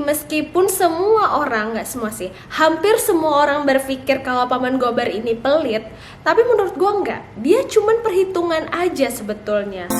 meskipun semua orang, nggak semua sih, hampir semua orang berpikir kalau Paman Gobar ini pelit, tapi menurut gue nggak. Dia cuman perhitungan aja sebetulnya.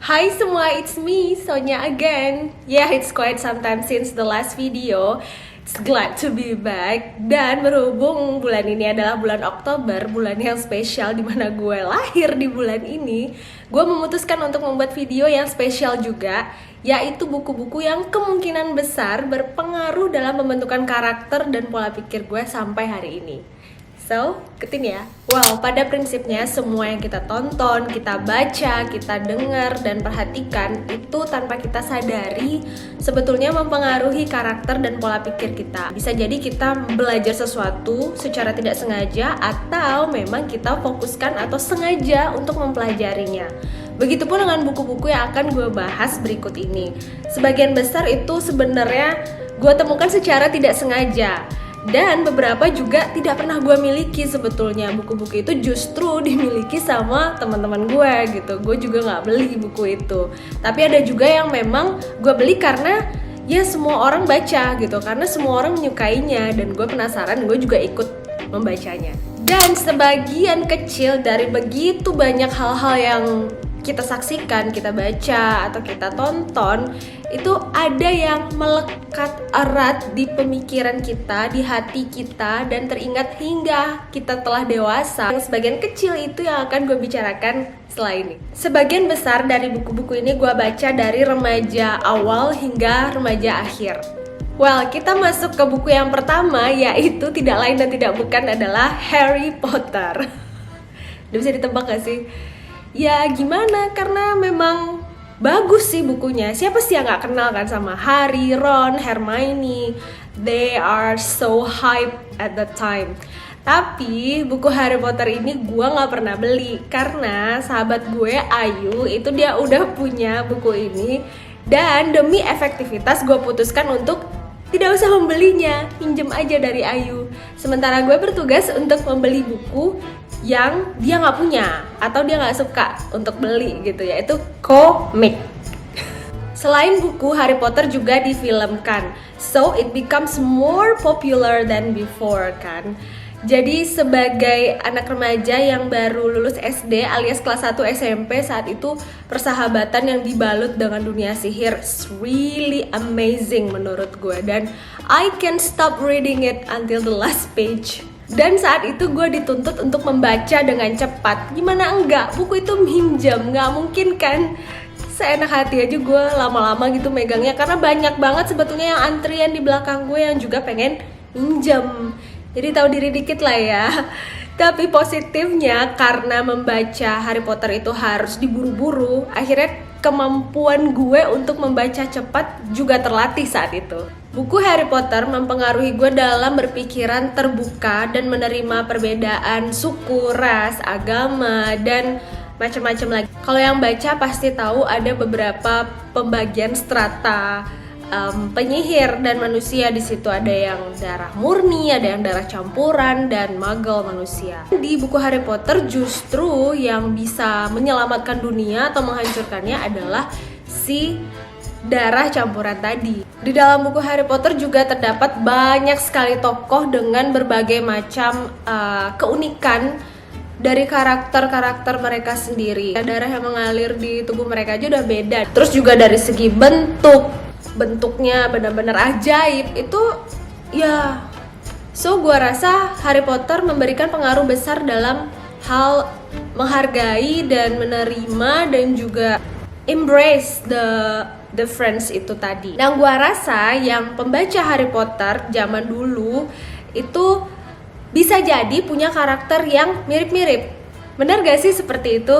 Hai semua, it's me, Sonia again. Yeah, it's quite some time since the last video. It's glad to be back. Dan berhubung bulan ini adalah bulan Oktober, bulan yang spesial dimana gue lahir di bulan ini, gue memutuskan untuk membuat video yang spesial juga, yaitu buku-buku yang kemungkinan besar berpengaruh dalam pembentukan karakter dan pola pikir gue sampai hari ini. So, ikutin ya. Well, pada prinsipnya semua yang kita tonton, kita baca, kita dengar, dan perhatikan itu tanpa kita sadari sebetulnya mempengaruhi karakter dan pola pikir kita. Bisa jadi kita belajar sesuatu secara tidak sengaja atau memang kita fokuskan atau sengaja untuk mempelajarinya. Begitupun dengan buku-buku yang akan gue bahas berikut ini. Sebagian besar itu sebenarnya gue temukan secara tidak sengaja. Dan beberapa juga tidak pernah gue miliki sebetulnya. Buku-buku itu justru dimiliki sama teman-teman gue gitu. Gue juga nggak beli buku itu. Tapi ada juga yang memang gue beli karena ya semua orang baca gitu. Karena semua orang menyukainya dan gue penasaran, gue juga ikut membacanya. Dan sebagian kecil dari begitu banyak hal-hal yang kita saksikan, kita baca, atau kita tonton, itu ada yang melekat erat di pemikiran kita, di hati kita, dan teringat hingga kita telah dewasa. Yang sebagian kecil itu yang akan gue bicarakan setelah ini. Sebagian besar dari buku-buku ini gue baca dari remaja awal hingga remaja akhir. Well, kita masuk ke buku yang pertama, yaitu tidak lain dan tidak bukan adalah Harry Potter. Udah bisa ditebak gak sih? Ya gimana, karena memang bagus sih bukunya. Siapa sih yang gak kenal kan sama Harry, Ron, Hermione? They are so hype at the time. Tapi buku Harry Potter ini gue gak pernah beli karena sahabat gue Ayu itu dia udah punya buku ini. Dan demi efektivitas gue putuskan untuk tidak usah membelinya, pinjem aja dari Ayu. Sementara gue bertugas untuk membeli buku yang dia nggak punya atau dia nggak suka untuk beli gitu, yaitu komik. Selain buku, Harry Potter juga difilmkan, so it becomes more popular than before kan. Jadi sebagai anak remaja yang baru lulus SD alias kelas 1 SMP saat itu, persahabatan yang dibalut dengan dunia sihir is really amazing menurut gue. Dan I can't stop reading it until the last page. Dan saat itu gue dituntut untuk membaca dengan cepat. Gimana enggak, buku itu minjem, nggak mungkin kan. Seenak hati aja gue lama-lama gitu megangnya, karena banyak banget sebetulnya yang antrian di belakang gue yang juga pengen minjem. Jadi tahu diri dikit lah ya. Tapi positifnya karena membaca Harry Potter itu harus diburu-buru, akhirnya kemampuan gue untuk membaca cepat juga terlatih saat itu. Buku Harry Potter mempengaruhi gue dalam berpikiran terbuka dan menerima perbedaan suku, ras, agama, dan macam-macam lagi. Kalau yang baca pasti tahu ada beberapa pembagian strata penyihir dan manusia di situ. Ada yang darah murni, ada yang darah campuran, dan muggle manusia. Di buku Harry Potter justru yang bisa menyelamatkan dunia atau menghancurkannya adalah si darah campuran tadi. Di dalam buku Harry Potter juga terdapat banyak sekali tokoh dengan berbagai macam keunikan dari karakter-karakter mereka sendiri. Darah yang mengalir di tubuh mereka aja udah beda. Terus juga dari segi bentuknya benar-benar ajaib itu ya. So gue rasa Harry Potter memberikan pengaruh besar dalam hal menghargai dan menerima dan juga embrace the difference itu tadi. Dan gue rasa yang pembaca Harry Potter zaman dulu itu bisa jadi punya karakter yang mirip-mirip. Benar gak sih seperti itu?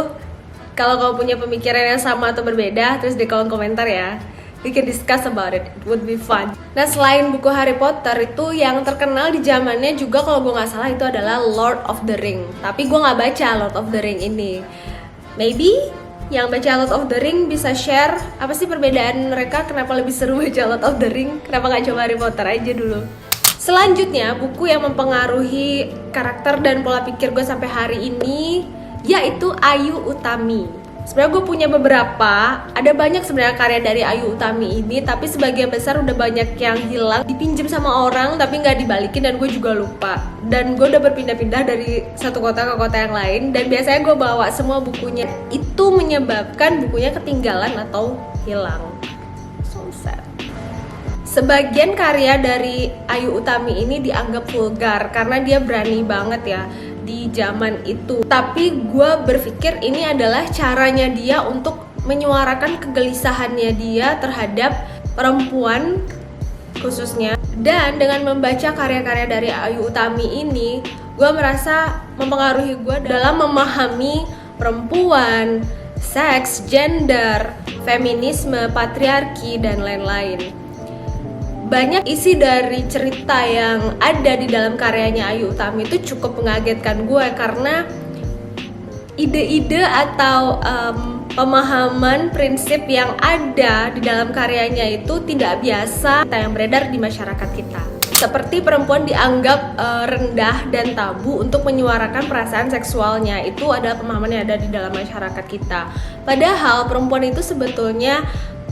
Kalau kamu punya pemikiran yang sama atau berbeda, terus di kolom komentar ya. We can discuss about it, it would be fun. Nah selain buku Harry Potter itu yang terkenal di zamannya juga kalau gue gak salah itu adalah Lord of the Ring. Tapi gue gak baca Lord of the Ring ini. Maybe yang baca Lord of the Ring bisa share apa sih perbedaan mereka, kenapa lebih seru baca Lord of the Ring, kenapa nggak coba Harry Potter aja dulu. Selanjutnya, buku yang mempengaruhi karakter dan pola pikir gue sampai hari ini yaitu Ayu Utami. Sebenarnya gue punya beberapa, ada banyak sebenarnya karya dari Ayu Utami ini, tapi sebagian besar udah banyak yang hilang, dipinjem sama orang tapi nggak dibalikin dan gue juga lupa. Dan gue udah berpindah-pindah dari satu kota ke kota yang lain, dan biasanya gue bawa semua bukunya. Itu menyebabkan bukunya ketinggalan atau hilang. So sad. Sebagian karya dari Ayu Utami ini dianggap vulgar karena dia berani banget ya di zaman itu. Tapi gue berpikir ini adalah caranya dia untuk menyuarakan kegelisahannya dia terhadap perempuan khususnya. Dan dengan membaca karya-karya dari Ayu Utami ini, gue merasa mempengaruhi gue dalam memahami perempuan, seks, gender, feminisme, patriarki, dan lain-lain. Banyak isi dari cerita yang ada di dalam karyanya Ayu Utami itu cukup mengagetkan gue karena ide-ide atau pemahaman prinsip yang ada di dalam karyanya itu tidak biasa yang beredar di masyarakat kita. Seperti perempuan dianggap rendah dan tabu untuk menyuarakan perasaan seksualnya, itu adalah pemahaman yang ada di dalam masyarakat kita. Padahal perempuan itu sebetulnya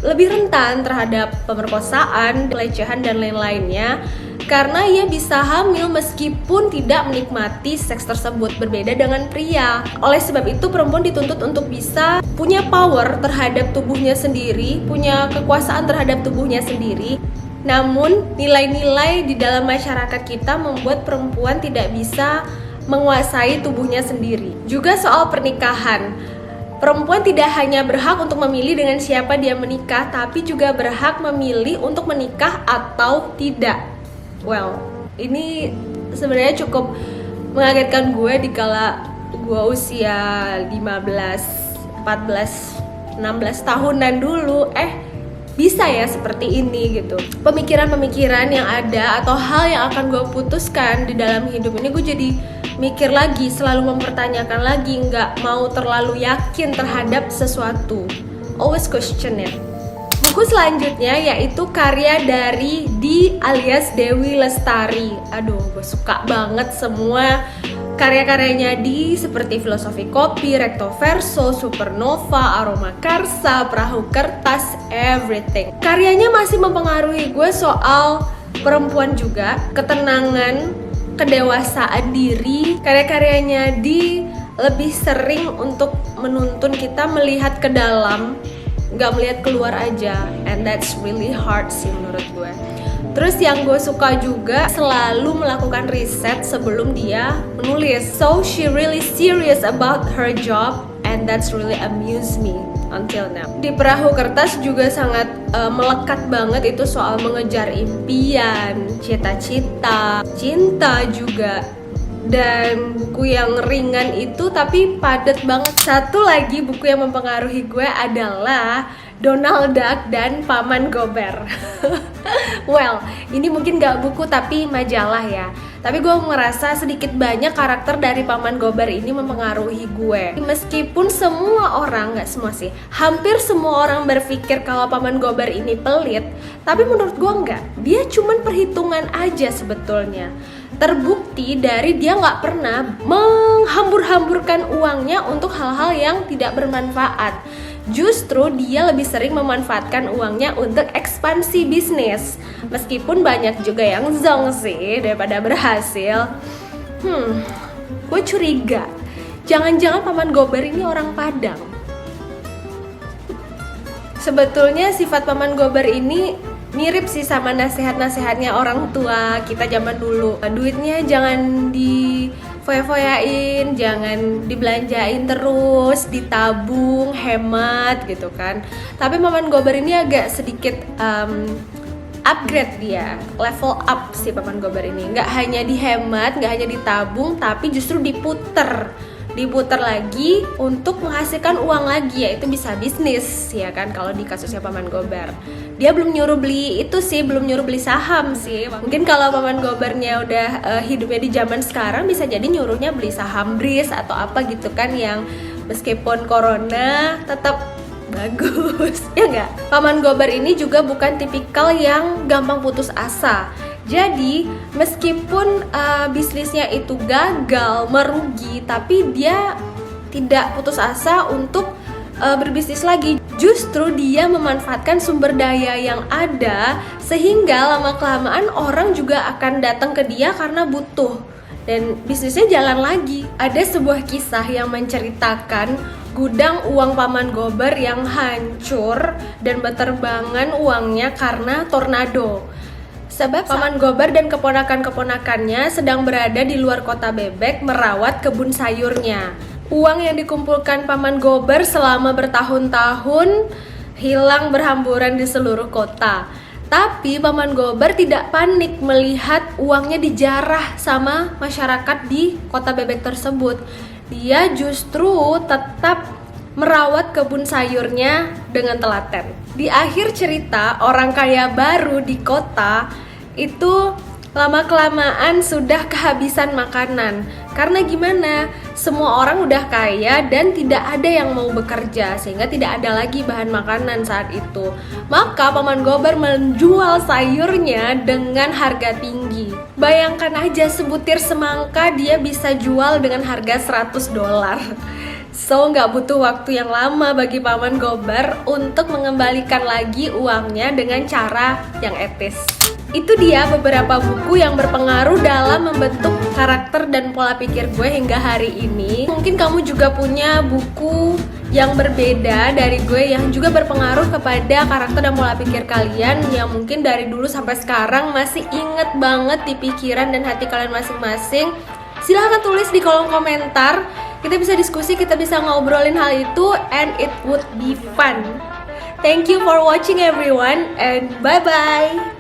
lebih rentan terhadap pemerkosaan, pelecehan, dan lain-lainnya karena ia bisa hamil meskipun tidak menikmati seks tersebut, berbeda dengan pria. Oleh sebab itu perempuan dituntut untuk bisa punya power terhadap tubuhnya sendiri, punya kekuasaan terhadap tubuhnya sendiri. Namun nilai-nilai di dalam masyarakat kita membuat perempuan tidak bisa menguasai tubuhnya sendiri. Juga soal pernikahan, perempuan tidak hanya berhak untuk memilih dengan siapa dia menikah, tapi juga berhak memilih untuk menikah atau tidak. Well, ini sebenarnya cukup mengagetkan gue dikala gue usia 15, 14, 16 tahunan dulu. Bisa ya seperti ini gitu. Pemikiran-pemikiran yang ada atau hal yang akan gue putuskan di dalam hidup ini, gue jadi mikir lagi, selalu mempertanyakan lagi, nggak mau terlalu yakin terhadap sesuatu. Always question it. Buku selanjutnya yaitu karya dari Di alias Dewi Lestari. Aduh, gue suka banget semua karya-karyanya Di, seperti Filosofi Kopi, Recto Verso, Supernova, Aroma Karsa, Perahu Kertas, everything. Karyanya masih mempengaruhi gue soal perempuan juga, ketenangan, kedewasaan diri. Karya-karyanya Di lebih sering untuk menuntun kita melihat ke dalam, nggak melihat keluar aja, and that's really hard sih menurut gue. Terus yang gue suka juga, selalu melakukan riset sebelum dia menulis. So she really serious about her job, and that's really amuse me until now. Di Perahu Kertas juga sangat melekat banget itu soal mengejar impian, cita-cita, cinta juga. Dan buku yang ringan itu tapi padat banget. Satu lagi buku yang mempengaruhi gue adalah Donald Duck dan Paman Gober. Well, ini mungkin gak buku tapi majalah ya. Tapi gue merasa sedikit banyak karakter dari Paman Gober ini mempengaruhi gue. Meskipun semua orang, gak semua sih, hampir semua orang berpikir kalau Paman Gober ini pelit, tapi menurut gue enggak. Dia cuman perhitungan aja sebetulnya. Terbukti dari dia gak pernah menghambur-hamburkan uangnya untuk hal-hal yang tidak bermanfaat. Justru dia lebih sering memanfaatkan uangnya untuk ekspansi bisnis. Meskipun banyak juga yang zong sih daripada berhasil. Gue curiga, jangan-jangan Paman Gober ini orang Padang. Sebetulnya sifat Paman Gober ini mirip sih sama nasihat-nasihatnya orang tua kita zaman dulu. Duitnya jangan foya-foyain, jangan dibelanjain terus, ditabung, hemat gitu kan. Tapi Paman Gober ini agak sedikit upgrade dia, level up si Paman Gober ini. Nggak hanya dihemat, nggak hanya ditabung, tapi justru diputer lagi untuk menghasilkan uang lagi, yaitu bisa bisnis ya kan. Kalau di kasusnya Paman Gober, dia belum nyuruh beli itu sih, belum nyuruh beli saham sih. Mungkin kalau Paman Gobernya udah hidupnya di zaman sekarang, bisa jadi nyuruhnya beli saham BRIS atau apa gitu kan, yang Meskipun corona tetap bagus, ya nggak? Paman Gober ini juga bukan tipikal yang gampang putus asa. Jadi meskipun bisnisnya itu gagal, merugi, tapi dia tidak putus asa untuk berbisnis lagi. Justru dia memanfaatkan sumber daya yang ada, sehingga lama-kelamaan orang juga akan datang ke dia karena butuh, dan bisnisnya jalan lagi. Ada sebuah kisah yang menceritakan gudang uang Paman Gober yang hancur dan berterbangan uangnya karena tornado. Sebab Paman Gober dan keponakan-keponakannya sedang berada di luar kota Bebek merawat kebun sayurnya. Uang yang dikumpulkan Paman Gober selama bertahun-tahun hilang berhamburan di seluruh kota. Tapi Paman Gober tidak panik melihat uangnya dijarah sama masyarakat di kota Bebek tersebut. Dia justru tetap merawat kebun sayurnya dengan telaten. Di akhir cerita, orang kaya baru di kota itu lama-kelamaan sudah kehabisan makanan. Karena gimana? Semua orang udah kaya dan tidak ada yang mau bekerja, sehingga tidak ada lagi bahan makanan saat itu. Maka Paman Gober menjual sayurnya dengan harga tinggi. Bayangkan aja, sebutir semangka dia bisa jual dengan harga $100. So, nggak butuh waktu yang lama bagi Paman Gober untuk mengembalikan lagi uangnya dengan cara yang etis. Itu dia beberapa buku yang berpengaruh dalam membentuk karakter dan pola pikir gue hingga hari ini. Mungkin kamu juga punya buku yang berbeda dari gue yang juga berpengaruh kepada karakter dan pola pikir kalian, yang mungkin dari dulu sampai sekarang masih inget banget di pikiran dan hati kalian masing-masing. Silahkan tulis di kolom komentar. Kita bisa diskusi, kita bisa ngobrolin hal itu, and it would be fun. Thank you for watching everyone, and bye-bye.